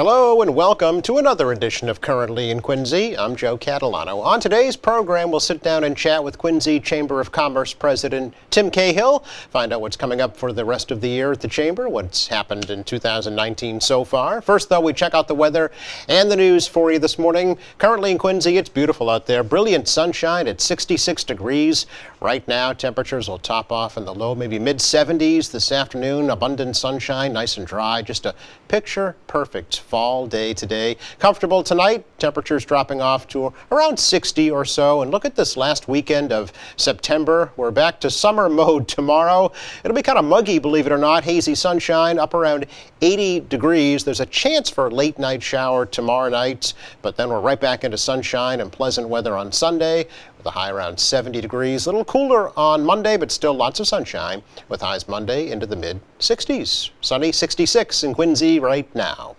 Hello and welcome to another edition of Currently in Quincy. I'm Joe Catalano. On today's program, we'll sit down and chat with Quincy Chamber of Commerce President Tim Cahill, find out what's coming up for the rest of the year at the Chamber, what's happened in 2019 so far. First, though, we check out the weather and the news for you this morning. Currently in Quincy, it's beautiful out there. Brilliant sunshine at 66 degrees. Right now, temperatures will top off in the low, maybe mid-70s this afternoon. Abundant sunshine, nice and dry. Just a picture-perfect fall day today. Comfortable tonight. Temperatures dropping off to around 60 or so. And look at this last weekend of September. We're back to summer mode tomorrow. It'll be kind of muggy, believe it or not. Hazy sunshine up around 80 degrees. There's a chance for a late night shower tomorrow night, but then we're right back into sunshine and pleasant weather on Sunday with a high around 70 degrees. A little cooler on Monday, but still lots of sunshine with highs Monday into the mid-60s. Sunny 66 in Quincy right now.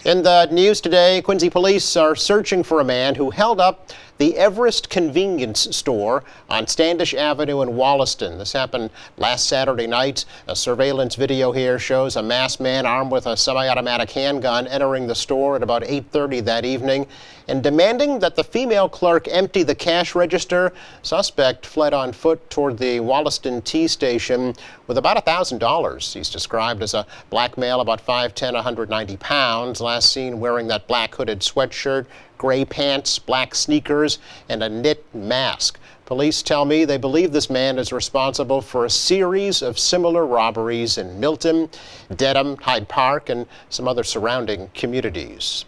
In the news today, Quincy police are searching for a man who held up the Everest convenience store on Standish Avenue in Wollaston. This happened last Saturday night. A surveillance video here shows a masked man armed with a semi-automatic handgun entering the store at about 8:30 that evening and demanding that the female clerk empty the cash register. Suspect fled on foot toward the Wollaston T station with about $1,000. He's described as a black male, about 5'10", 190 pounds, last seen wearing that black hooded sweatshirt, gray pants, black sneakers, and a knit mask. Police tell me they believe this man is responsible for a series of similar robberies in Milton, Dedham, Hyde Park, and some other surrounding communities.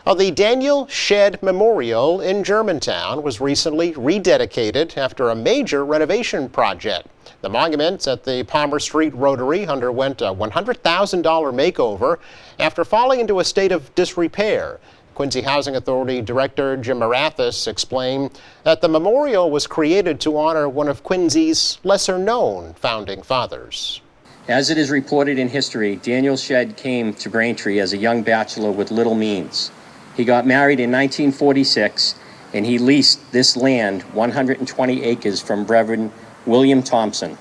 The Daniel Shedd Memorial in Germantown was recently rededicated after a major renovation project. The monument at the Palmer Street Rotary underwent a $100,000 makeover after falling into a state of disrepair. Quincy Housing Authority Director Jim Marathis explained that the memorial was created to honor one of Quincy's lesser-known founding fathers. As it is reported in history, Daniel Shedd came to Braintree as a young bachelor with little means. He got married in 1946, and he leased this land, 120 acres, from Reverend William Thompson,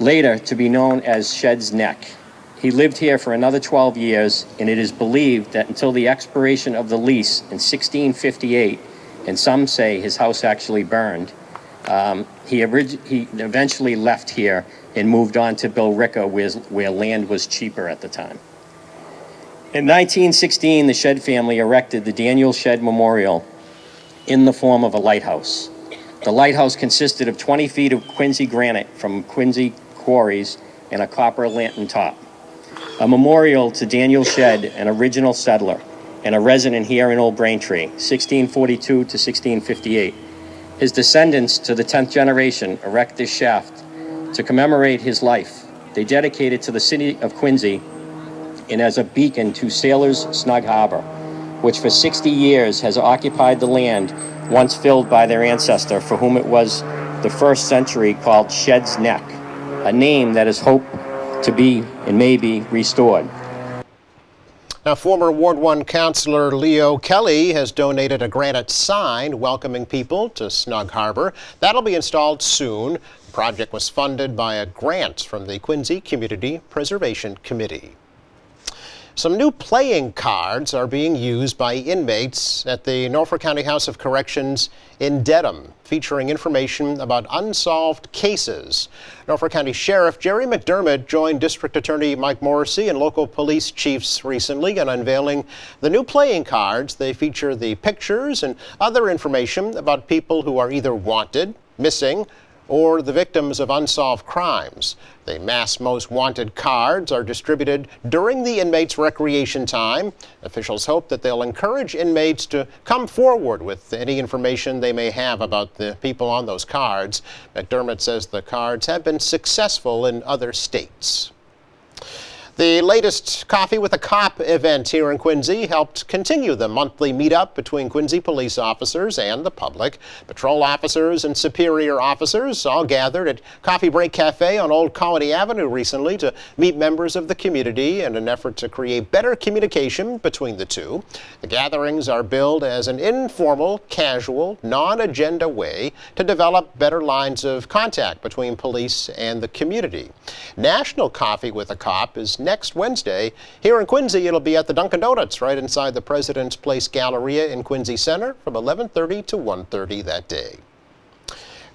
later to be known as Shedd's Neck. He lived here for another 12 years, and it is believed that until the expiration of the lease in 1658, and some say his house actually burned, he eventually left here and moved on to Billerica, where land was cheaper at the time. In 1916, the Shedd family erected the Daniel Shedd Memorial in the form of a lighthouse. The lighthouse consisted of 20 feet of Quincy granite from Quincy quarries and a copper lantern top. A memorial to Daniel Shedd, an original settler and a resident here in Old Braintree, 1642 to 1658. His descendants to the 10th generation erect this shaft to commemorate his life. They dedicate it to the city of Quincy and as a beacon to Sailors Snug Harbor, which for 60 years has occupied the land once filled by their ancestor, for whom it was the first century called Shedd's Neck, a name that is hoped to be and may be restored. Now, former Ward 1 Councilor Leo Kelly has donated a granite sign welcoming people to Snug Harbor. That'll be installed soon. The project was funded by a grant from the Quincy Community Preservation Committee. Some new playing cards are being used by inmates at the Norfolk County House of Corrections in Dedham, featuring information about unsolved cases. Norfolk County Sheriff Jerry McDermott joined District Attorney Mike Morrissey and local police chiefs recently in unveiling the new playing cards. They feature the pictures and other information about people who are either wanted, missing, or the victims of unsolved crimes. The Mass Most Wanted cards are distributed during the inmates' recreation time. Officials hope that they'll encourage inmates to come forward with any information they may have about the people on those cards. McDermott says the cards have been successful in other states. The latest Coffee with a Cop event here in Quincy helped continue the monthly meetup between Quincy police officers and the public. Patrol officers and superior officers all gathered at Coffee Break Cafe on Old Colony Avenue recently to meet members of the community in an effort to create better communication between the two. The gatherings are billed as an informal, casual, non-agenda way to develop better lines of contact between police and the community. National Coffee with a Cop is next Wednesday. Here in Quincy, it'll be at the Dunkin' Donuts right inside the President's Place Galleria in Quincy Center from 11:30 to 1:30 that day.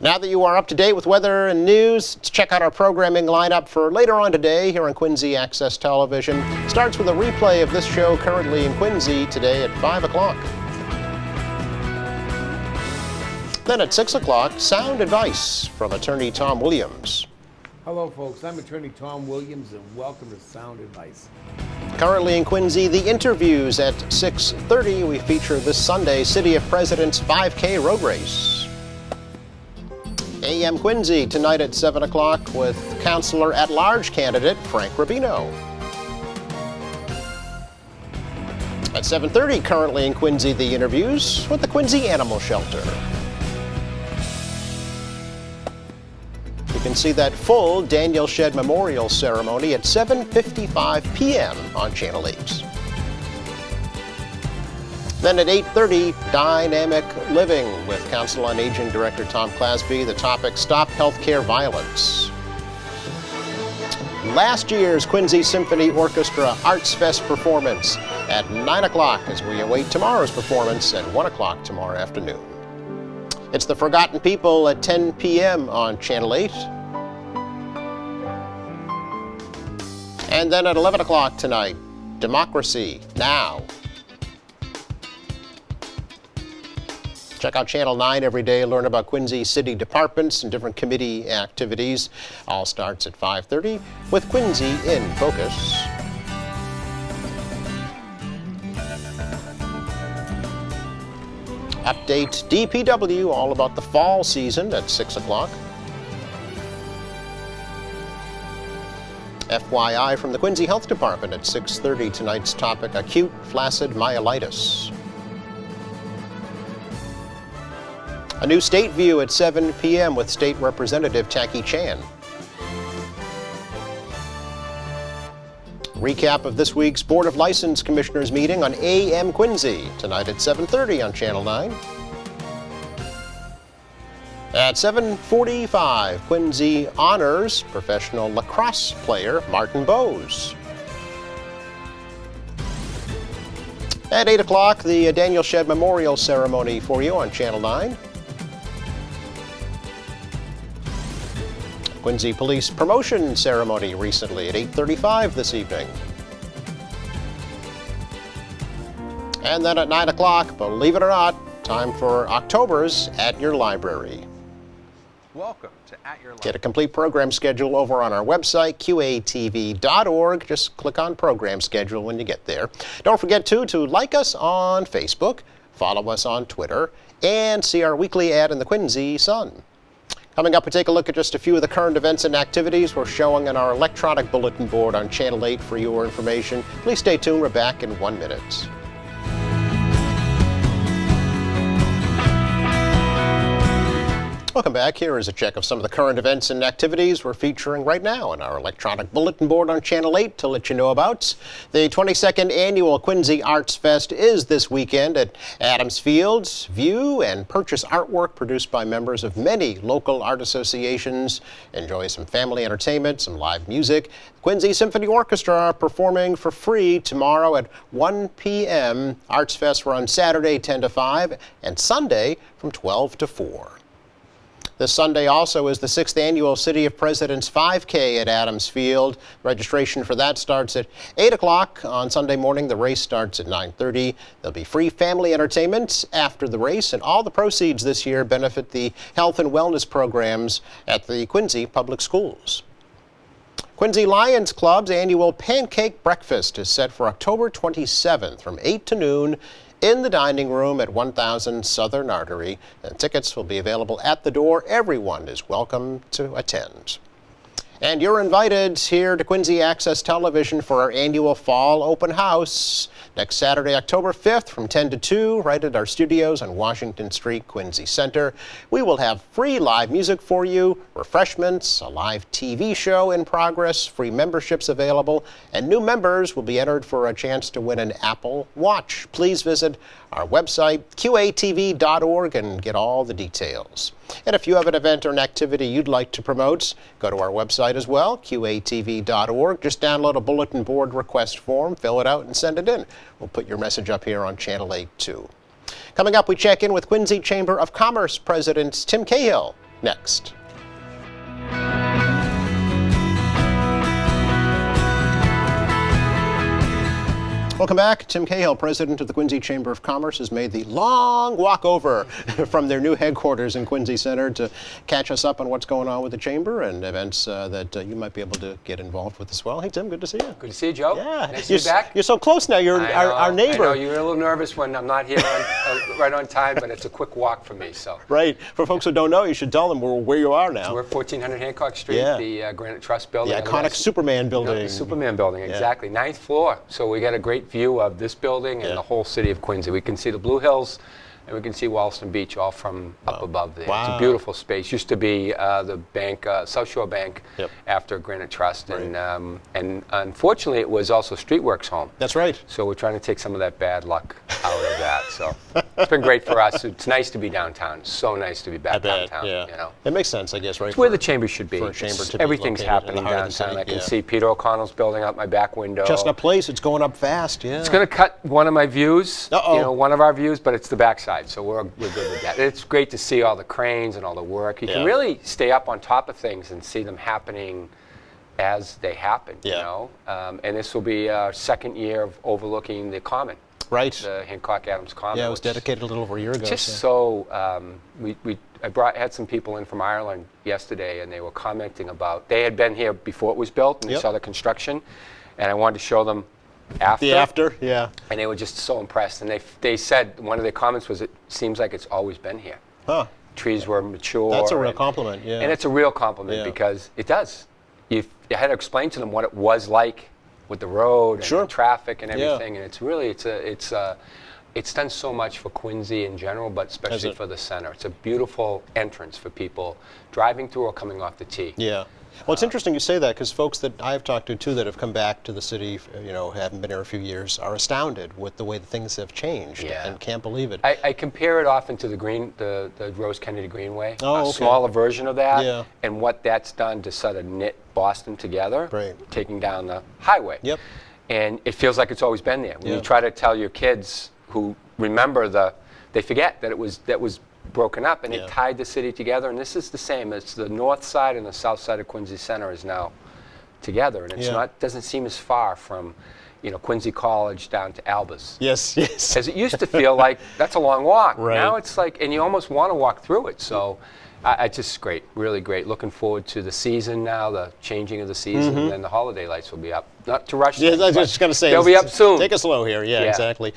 Now that you are up to date with weather and news, let's check out our programming lineup for later on today here on Quincy Access Television. Starts with a replay of this show currently in Quincy today at 5 o'clock. Then at 6 o'clock, sound advice from attorney Tom Williams. Hello, folks. I'm attorney Tom Williams, and welcome to Sound Advice. Currently in Quincy, the interviews at 6:30. We feature this Sunday City of Presidents 5K road race. AM Quincy tonight at 7 o'clock with Counselor at Large candidate Frank Rubino. At 7:30, currently in Quincy, the interviews with the Quincy Animal Shelter. You can see that full Daniel Shedd Memorial Ceremony at 7:55 p.m. on Channel 8. Then at 8:30, Dynamic Living with Council on Aging Director Tom Clasby. The topic, Stop Healthcare Violence. Last year's Quincy Symphony Orchestra Arts Fest performance at 9 o'clock as we await tomorrow's performance at 1 o'clock tomorrow afternoon. It's The Forgotten People at 10 p.m. on Channel 8. And then at 11 o'clock tonight, Democracy Now! Check out Channel 9 every day, learn about Quincy city departments and different committee activities. All starts at 5:30 with Quincy in Focus. Update DPW, all about the fall season at 6 o'clock. FYI from the Quincy Health Department at 6:30. Tonight's topic, acute flaccid myelitis. A new State View at 7 p.m. with State Representative Taki Chan. Recap of this week's Board of License Commissioners meeting on AM Quincy tonight at 7:30 on Channel 9. At 7:45, Quincy honors professional lacrosse player Martin Bowes. At 8 o'clock, the Daniel Shedd Memorial Ceremony for you on Channel 9. Quincy Police Promotion Ceremony recently at 8:35 this evening. And then at 9 o'clock, believe it or not, time for October's At Your Library. Welcome to At Your Library. Get a complete program schedule over on our website, qatv.org. Just click on Program Schedule when you get there. Don't forget, too, to like us on Facebook, follow us on Twitter, and see our weekly ad in the Quincy Sun. Coming up, we take a look at just a few of the current events and activities we're showing on our electronic bulletin board on Channel 8 for your information. Please stay tuned. We're back in 1 minute. Welcome back. Here is a check of some of the current events and activities we're featuring right now on our electronic bulletin board on Channel 8 to let you know about. The 22nd Annual Quincy Arts Fest is this weekend at Adams Fields. View and purchase artwork produced by members of many local art associations. Enjoy some family entertainment, some live music. Quincy Symphony Orchestra are performing for free tomorrow at 1 p.m. Arts Fest runs Saturday 10 to 5 and Sunday from 12 to 4. This Sunday also is the 6th Annual City of Presidents 5K at Adams Field. Registration for that starts at 8 o'clock on Sunday morning. The race starts at 9:30. There'll be free family entertainment after the race, and all the proceeds this year benefit the health and wellness programs at the Quincy Public Schools. Quincy Lions Club's annual Pancake Breakfast is set for October 27th from 8 to noon in the dining room at 1000 Southern Artery. And tickets will be available at the door. Everyone is welcome to attend. And you're invited here to Quincy Access Television for our annual Fall Open House next Saturday, October 5th from 10 to 2, right at our studios on Washington Street, Quincy Center. We will have free live music for you, refreshments, a live TV show in progress, free memberships available, and new members will be entered for a chance to win an Apple Watch. Please visit our website, qatv.org, and get all the details. And if you have an event or an activity you'd like to promote, go to our website, website as well, qatv.org. Just download a bulletin board request form, fill it out, and send it in. We'll put your message up here on Channel 8 too. Coming up, we check in with Quincy Chamber of Commerce President Tim Cahill next. Welcome back. Tim Cahill, president of the Quincy Chamber of Commerce, has made the long walk over from their new headquarters in Quincy Center to catch us up on what's going on with the chamber and events that you might be able to get involved with as well. Hey, Tim, good to see you. Good to see you, Joe. Yeah, Nice to be back. You're so close now. You're our neighbor. I know you're a little nervous when I'm not here right on time, but it's a quick walk for me. So Right. For folks who don't know, you should tell them where you are now. we're 1400 Hancock Street, Yeah. the Granite Trust building. The iconic Superman building. The Superman building, exactly. 9th floor. So we got a great view of this building and the whole city of Quincy. We can see the Blue Hills, and we can see Wollaston Beach all from up above there. Wow. It's a beautiful space. Used to be the bank, South Shore Bank, after Granite Trust, and unfortunately it was also Streetworks home. That's right. So we're trying to take some of that bad luck out of that. So it's been great for us. It's nice to be downtown. So nice to be back downtown. Yeah. You know, It makes sense, I guess, right? it's where the chamber should be. for a chamber to be Everything's located in the happening heart of the downtown. city, I can yeah. see Peter O'Connell's building out my back window. Chestnut Place, it's going up fast. Yeah. It's going to cut one of my views, Uh-oh. you know, one of our views, but it's the backside, so we're good with that. It's great to see all the cranes and all the work. You can really stay up on top of things and see them happening as they happen, you know. And this will be our second year of overlooking the Common, Right. the Hancock Adams Common. Yeah, it was which is dedicated a little over a year ago. just so. I had some people in from Ireland yesterday, and they were commenting about, they had been here before it was built, and they saw the construction, and I wanted to show them after. The after, yeah. And they were just so impressed. And they said, one of their comments was, it seems like it's always been here. Huh. Trees were mature. That's a real and- compliment, yeah. And it's a real compliment because it does. You had to explain to them what it was like with the road and the traffic and everything. And it's really, it's done so much for Quincy in general, but especially for the center. It's a beautiful entrance for people driving through or coming off the T. Yeah. Well, it's interesting you say that because folks that I've talked to, too, that have come back to the city, you know, haven't been here a few years, are astounded with the way that things have changed and can't believe it. I compare it often to the Rose Kennedy Greenway, Oh, a okay. smaller version of that, Yeah. and what that's done to sort of knit Boston together, Right. taking down the highway. Yep. And it feels like it's always been there. When you try to tell your kids who remember they forget that it was broken up, and it tied the city together. And this is the same. It's the north side and the south side of Quincy Center is now together, and it's doesn't seem as far from, you know, Quincy College down to Albus. Yes, yes. As it used to feel like that's a long walk. Right. Now it's like, and you almost want to walk through it. So it's just great, really great. Looking forward to the season now, the changing of the season, and then the holiday lights will be up. Not to rush Yeah, things, I was but just going to say. they'll be up soon. Take it slow here. Yeah, Yeah. exactly.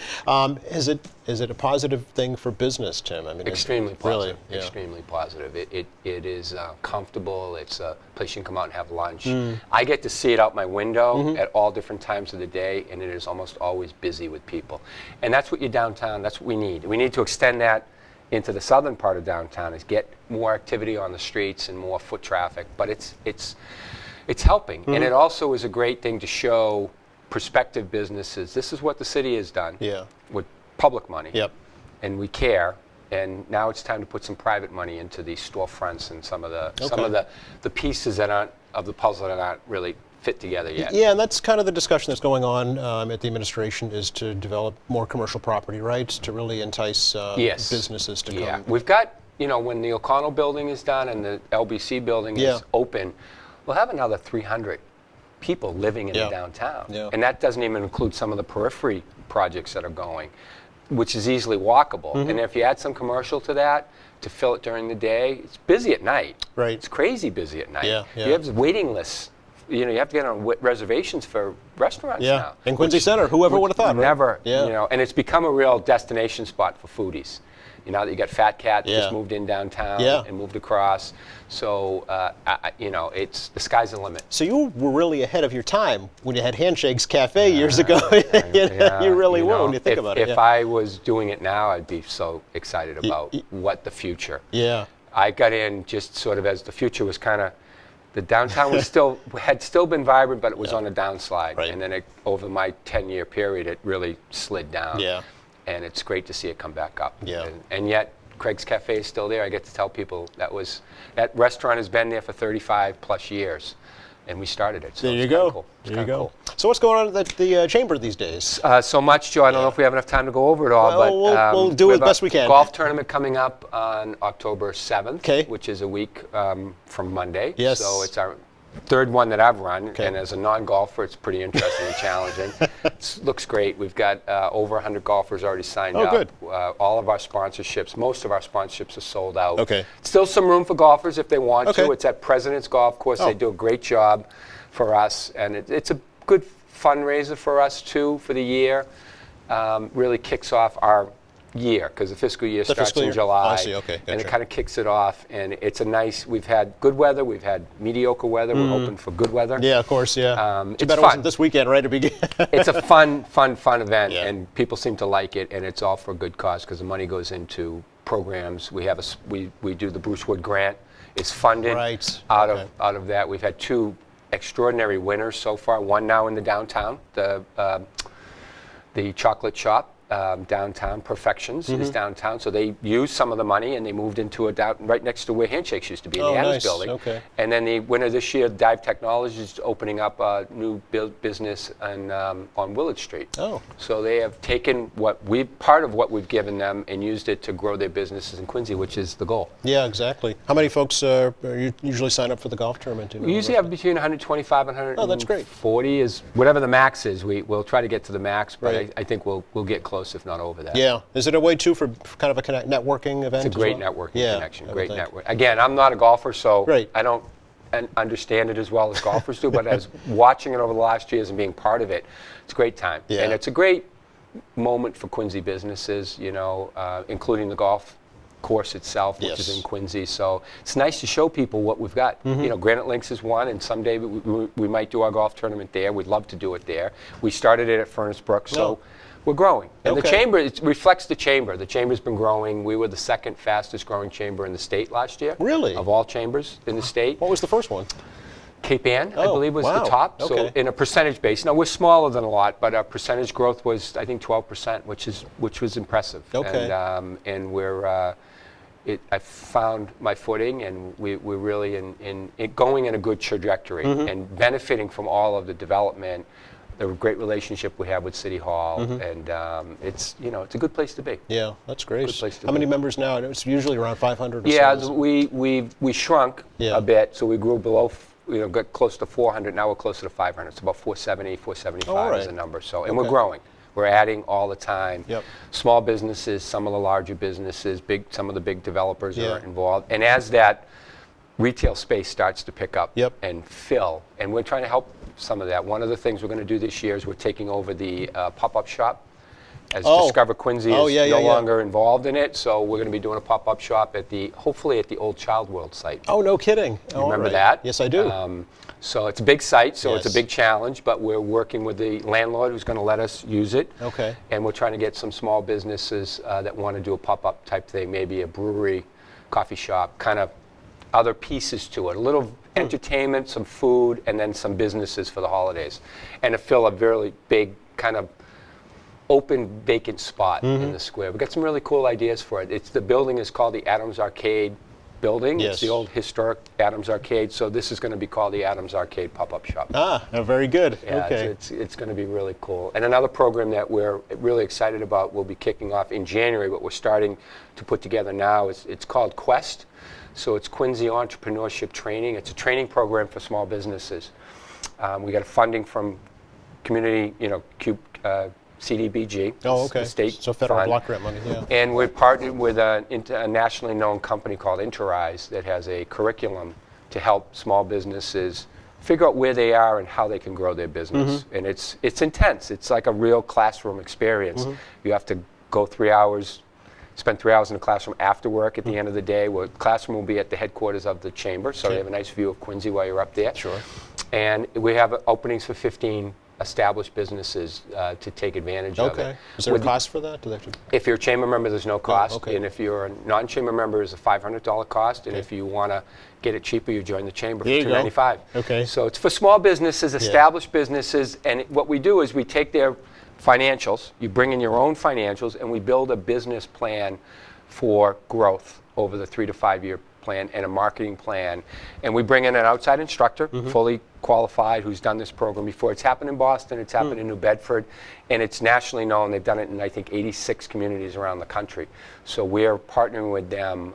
Is it a positive thing for business, Tim? I mean, Extremely positive. Really, yeah. Extremely positive. It is comfortable. It's a place you can come out and have lunch. I get to see it out my window at all different times of the day, and it is almost always busy with people. And that's what your downtown, that's what we need. We need to extend that into the southern part of downtown, is get more activity on the streets and more foot traffic. But it's helping. And it also is a great thing to show prospective businesses, this is what the city has done with public money. Yep. And we care. And now it's time to put some private money into these storefronts and some of the pieces that aren't of the puzzle that aren't really fit together yet. Yeah, and that's kind of the discussion that's going on at the administration, is to develop more commercial property rights to really entice businesses to come. We've got, you know, when the O'Connell building is done and the LBC building is open, we'll have another 300 people living in the downtown. Yeah. And that doesn't even include some of the periphery projects that are going, which is easily walkable. And if you add some commercial to that, to fill it during the day, it's busy at night. Right. It's crazy busy at night. Yeah, yeah. You have waiting lists. You know, you have to get on reservations for restaurants now. In Quincy Center, whoever would have thought, right? Never, Yeah. you know, and it's become a real destination spot for foodies. You know, that you got Fat Cat Yeah. just moved in downtown Yeah. and moved across. So, you know, it's the sky's the limit. So you were really ahead of your time when you had Handshakes Cafe years ago. You really were when you think about it. If I was doing it now, I'd be so excited about what the future. Yeah. I got in just sort of as the future was kind of, the downtown was had still been vibrant, but it was on a downslide. Right. And then over my 10-year period, it really slid down. Yeah. And it's great to see it come back up. Yeah. And yet, Craig's Cafe is still there. I get to tell people that restaurant has been there for 35 plus years, and we started it. So There you it's kinda go. Cool. It's There you kinda go. So what's going on at the chamber these days? So much, Joe. I don't know if we have enough time to go over it all, Well, but we'll do we it have a best we can. Golf tournament coming up on October 7th, Okay. which is a week from Monday. Yes. So it's our third one that I've run, Okay. and as a non-golfer, it's pretty interesting and challenging. Looks great. We've got over 100 golfers already signed Oh, up. good. All of our sponsorships, most of our sponsorships are sold out. Okay. Still some room for golfers if they want Okay. to. It's at President's Golf Course. Oh. They do a great job for us, and it's a good fundraiser for us too for the year. Really kicks off our year because the fiscal year starts fiscal in year? July. Oh, I see. Okay, And it gotcha. kind of kicks it off, and it's a nice. We've had good weather. We've had mediocre weather. We're hoping for good weather. Yeah, of course, yeah. Too it's bad it fun. wasn't this weekend, right, to begin. It's a fun event, Yeah. and people seem to like it, and it's all for a good cause because the money goes into programs. We have we do the Bruce Wood Grant. It's funded Right, out okay. of that. We've had two extraordinary winners so far. One now in the downtown, the chocolate shop. Downtown Perfections Mm-hmm. is downtown, so they used some of the money and they moved into a right next to where Handshakes used to be in Oh, the Adams nice. building. Okay. And then the winner this year, Dive Technologies, is opening up a new business on Willard Street. Oh. So they have taken part of what we've given them and used it to grow their businesses in Quincy, which is the goal. Yeah, exactly. How many folks you usually sign up for the golf tournament? We usually have between 125 and 140 Oh, that's great. is whatever the max is. We'll try to get to the max, but Right. I think we'll get close, if not over that. Yeah. Is it a way, too, for kind of a networking event? It's a as great well? networking Yeah, connection. I would Great think. network. Again, I'm not a golfer, so Right. I don't understand it as well as golfers do. But as watching it over the last years and being part of it, it's a great time. Yeah. And it's a great moment for Quincy businesses. Including the golf course itself, which is Yes. in Quincy. So it's nice to show people what we've got. Granite Links is one, and someday we might do our golf tournament there. We'd love to do it there. We started it at Furnace Brook, so. Oh. We're growing. And the Okay. chamber, it reflects the chamber. The chamber's been growing. We were the second fastest growing chamber in the state last year. Really? Of all chambers in the state. What was the first one? Cape Ann, I Oh, believe, was wow. the top. Okay. So in a percentage base. Now, we're smaller than a lot, but our percentage growth was, I think, 12%, which was impressive. Okay. And we're, I found my footing, and we're really going in a good trajectory Mm-hmm. and benefiting from all of the development, the great relationship we have with City Hall, and it's a good place to be. Yeah, that's great. Good place to How many be. members now? It's usually around 500 or Yeah, so. we shrunk Yeah. a bit, so we grew below, got close to 400. Now we're closer to 500. It's about 470, 475 Oh, all is the right. number. So, and Okay. we're growing. We're adding all the time. Yep. Small businesses, some of the larger businesses, some of the big developers Yeah. are involved. And as that retail space starts to pick up Yep. and fill, and we're trying to help some of that. One of the things we're going to do this year is we're taking over the pop-up shop. As Oh. Discover Quincy Oh, is yeah, yeah, no yeah. longer involved in it, so we're going to be doing a pop-up shop hopefully at the old Child World site. Oh, no kidding. You remember that? Yes, I do. So it's a big site, so it's Yes. a big challenge, but we're working with the landlord who's going to let us use it. Okay. And we're trying to get some small businesses that want to do a pop-up type thing, maybe a brewery, coffee shop, kind of other pieces to it. A little entertainment, some food, and then some businesses for the holidays. And to fill a really big kind of open vacant spot in the square. We've got some really cool ideas for it. The building is called the Adams Arcade building. Yes. It's the old historic Adams Arcade, so this is going to be called the Adams Arcade Pop-Up Shop. Very good. Yeah, Okay. it's going to be really cool. And another program that we're really excited about will be kicking off in January, but we're starting to put together now. It's called Quest. So it's Quincy Entrepreneurship Training. It's a training program for small businesses. We got funding from community, CDBG. Oh, the okay. state So federal fund. block grant money, yeah. And we're partnered with a nationally known company called Interrise that has a curriculum to help small businesses figure out where they are and how they can grow their business. Mm-hmm. And it's intense. It's like a real classroom experience. Mm-hmm. You have to go 3 hours, spend 3 hours in the classroom after work at the end of the day. Where the classroom will be at the headquarters of the chamber, so Okay. you have a nice view of Quincy while you're up there. Sure. And we have openings for 15 established businesses to take advantage of it. Okay. Is there a With- cost for that? Do they have to? If you're a chamber member, there's no cost. okay. And if you're a non-chamber member, it's a $500 cost. And Okay. if you want to get it cheaper, you join the chamber There you for go. $295. Okay. So it's for small businesses, established businesses. And what we do is we take their financials, you bring in your own financials, and we build a business plan for growth over the 3 to 5 year plan and a marketing plan. And we bring in an outside instructor, fully qualified, who's done this program before. It's happened in Boston, it's happened in New Bedford, and it's nationally known. They've done it in, I think, 86 communities around the country. So we're partnering with them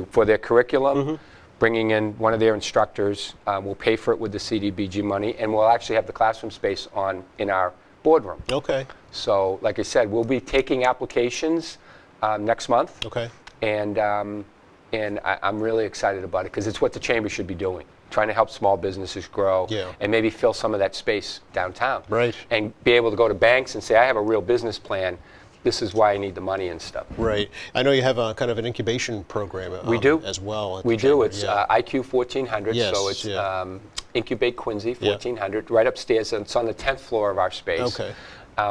for their curriculum, bringing in one of their instructors. We'll pay for it with the CDBG money, and we'll actually have the classroom space in our boardroom. Okay. So, like I said, we'll be taking applications next month. Okay. And I'm really excited about it because it's what the chamber should be doing, trying to help small businesses grow and maybe fill some of that space downtown. Right. And be able to go to banks and say, I have a real business plan. This is why I need the money and stuff. Right. I know you have a kind of an incubation program. We do as well. We do. chamber. It's IQ 1400. Yes, So it's yeah. Incubate Quincy 1400, right upstairs. And it's on the 10th floor of our space. Okay.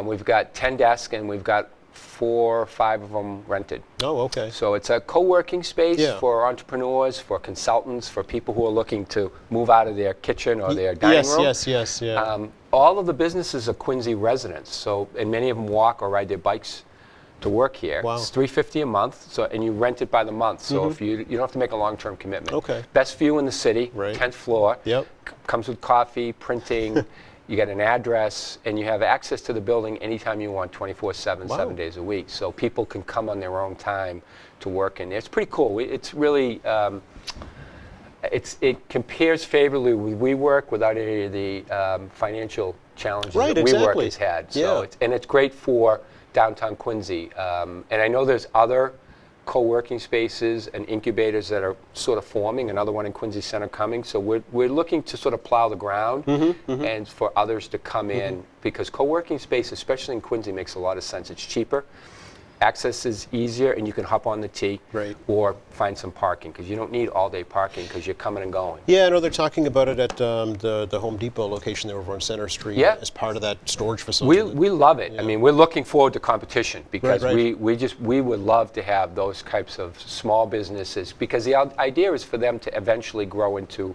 We've got 10 desks and we've got 4 or 5 of them rented. Oh, okay. So it's a co-working space Yeah. for entrepreneurs, for consultants, for people who are looking to move out of their kitchen or their dining room. Yes. Yeah. All of the businesses are Quincy residents, so and many of them walk or ride their bikes to work here. Wow. It's $350 a month, so and you rent it by the month. So if you don't have to make a long-term commitment. Okay. Best view in the city, Right. 10th floor. Yep. Comes with coffee, printing. You get an address, and you have access to the building anytime you want, 24/7, Wow. 7 days a week. So people can come on their own time to work in there. It's pretty cool. It's really, it compares favorably with WeWork without any of the financial challenges Right, that WeWork exactly. has had. Yeah. So it's great for downtown Quincy. And I know there's other co-working spaces and incubators that are sort of forming, another one in Quincy Center coming. So we're looking to sort of plow the ground and for others to come in, because co-working space, especially in Quincy, makes a lot of sense. It's cheaper, access is easier, and you can hop on the T Right. or find some parking, because you don't need all-day parking because you're coming and going. Yeah, I know they're talking about it at the Home Depot location there over on Center Street Yeah. as part of that storage facility. We love it. I mean, we're looking forward to competition because Right. we would love to have those types of small businesses, because the idea is for them to eventually grow into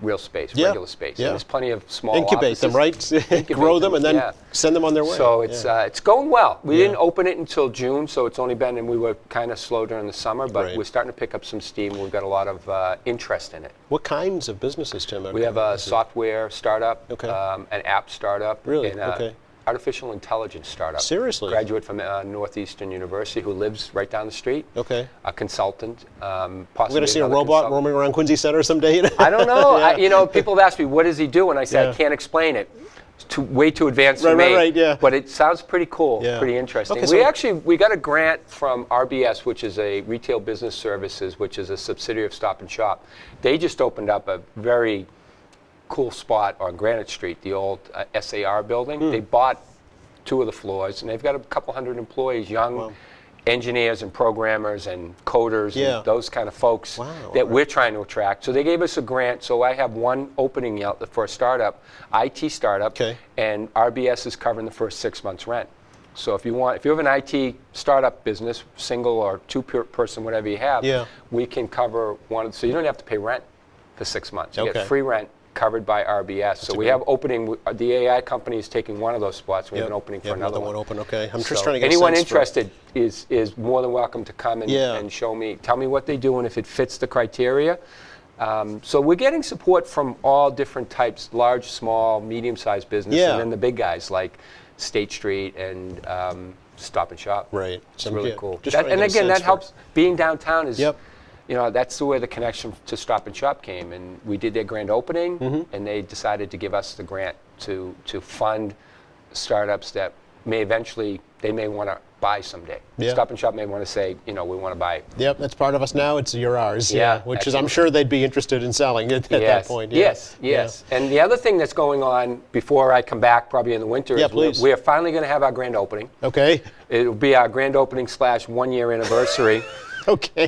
real space, Yeah. regular space. Yeah. And there's plenty of small Incubate them, right? Incubate Grow them and then yeah. send them on their way. So Yeah. it's going well. We Yeah. didn't open it until June, so it's only been, and we were kind of slow during the summer, but Right. we're starting to pick up some steam. We've got a lot of interest in it. What kinds of businesses, Tim? We have a software startup, Okay. an app startup, Really? and Okay. artificial intelligence startup. Seriously? Graduate from Northeastern University who lives right down the street. Okay. A consultant. We're Possibly going to see a another robot consultant. roaming around Quincy Center someday. I don't know. Yeah. People have asked me, what does he do? And I say, Yeah. I can't explain it. It's way too advanced for Right, me. right, yeah. But it sounds pretty cool, Yeah. pretty interesting. Okay, so- We got a grant from RBS, which is a Retail Business Services, which is a subsidiary of Stop and Shop. They just opened up a very cool spot on Granite Street, the old SAR building. Hmm. They bought 2 of the floors, and they've got a couple hundred employees, young Wow. engineers and programmers and coders Yeah. and those kind of folks Wow, that alright. we're trying to attract. So they gave us a grant. So I have one opening out for a startup, IT startup, Okay. and RBS is covering the first 6 months rent. So if you have an IT startup business, single or two-person, whatever you have, Yeah. we can cover one. So you don't have to pay rent for 6 months. You Okay. get free rent covered by RBS. So we have opening. The AI company is taking one of those spots. We have an opening for Yeah, another one. open. Okay. I'm just So trying to get anyone a sense for- interested is more than welcome to come and, Yeah. and show me, tell me what they do and if it fits the criteria. So we're getting support from all different types, large, small, medium-sized business, Yeah. and then the big guys like State Street and Stop and Shop. Right. It's So, really yeah, cool. just trying to And get a again, sense that for- helps. Being downtown is, Yep. that's where the connection to Stop and Shop came. And we did their grand opening, Mm-hmm. and they decided to give us the grant to fund startups that they may want to buy someday. Yeah. Stop and Shop may want to say, we want to buy. Yep, that's part of us now. You're ours. Yeah, Which is, I'm absolutely. sure they'd be interested in selling at that point. Yeah. Yes. And the other thing that's going on before I come back, probably in the winter, Yeah, is please. we're finally going to have our grand opening. Yeah. Okay. It'll be our grand opening / 1 year anniversary. Okay.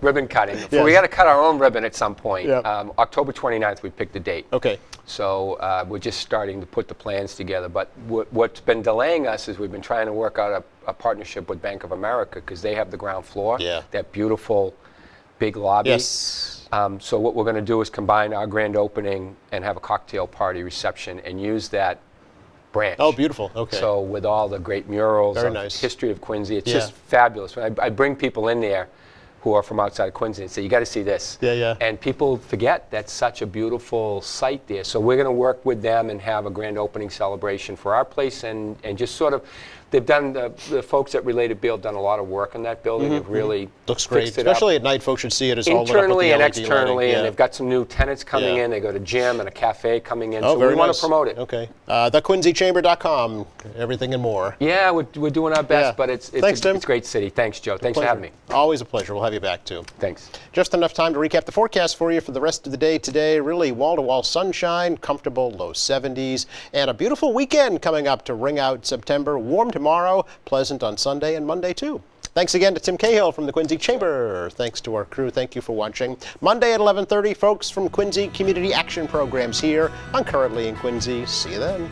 Ribbon cutting. Yes. We got to cut our own ribbon at some point. Yep. October 29th, we picked the date. Okay. So we're just starting to put the plans together. But what's been delaying us is we've been trying to work out a partnership with Bank of America, because they have the ground floor, Yeah. that beautiful big lobby. Yes. So what we're going to do is combine our grand opening and have a cocktail party reception and use that branch. Oh, beautiful. Okay. So with all the great murals Very of nice. history of Quincy, it's Yeah. just fabulous. I bring people in there who are from outside of Quincy and say, you got to see this. Yeah, yeah. And people forget that's such a beautiful site there. So we're going to work with them and have a grand opening celebration for our place and just sort of, they've done, the folks at Related Beal have done a lot of work on that building. They've really Looks great. fixed it up. Especially at night, folks should see it. It's all lit up with the Internally and LED externally, lighting. and Yeah. they've got some new tenants coming Yeah. in. They got a gym and a cafe coming in, Oh, so very we want nice. to promote it. Okay. TheQuincyChamber.com. Everything and more. Yeah, we're doing our best, Yeah. but it's Thanks, Tim. it's a great city. Thanks, Joe. Thanks for Pleasure. having me. Always a pleasure. We'll have you back too. Thanks. Just enough time to recap the forecast for you for the rest of the day today. Really wall-to-wall sunshine, comfortable low 70s, and a beautiful weekend coming up to ring out September. Warm tomorrow, pleasant on Sunday and Monday too. Thanks again to Tim Cahill from the Quincy Chamber. Thanks to our crew. Thank you for watching. Monday at 11:30, folks from Quincy Community Action Programs here on Currently in Quincy. See you then.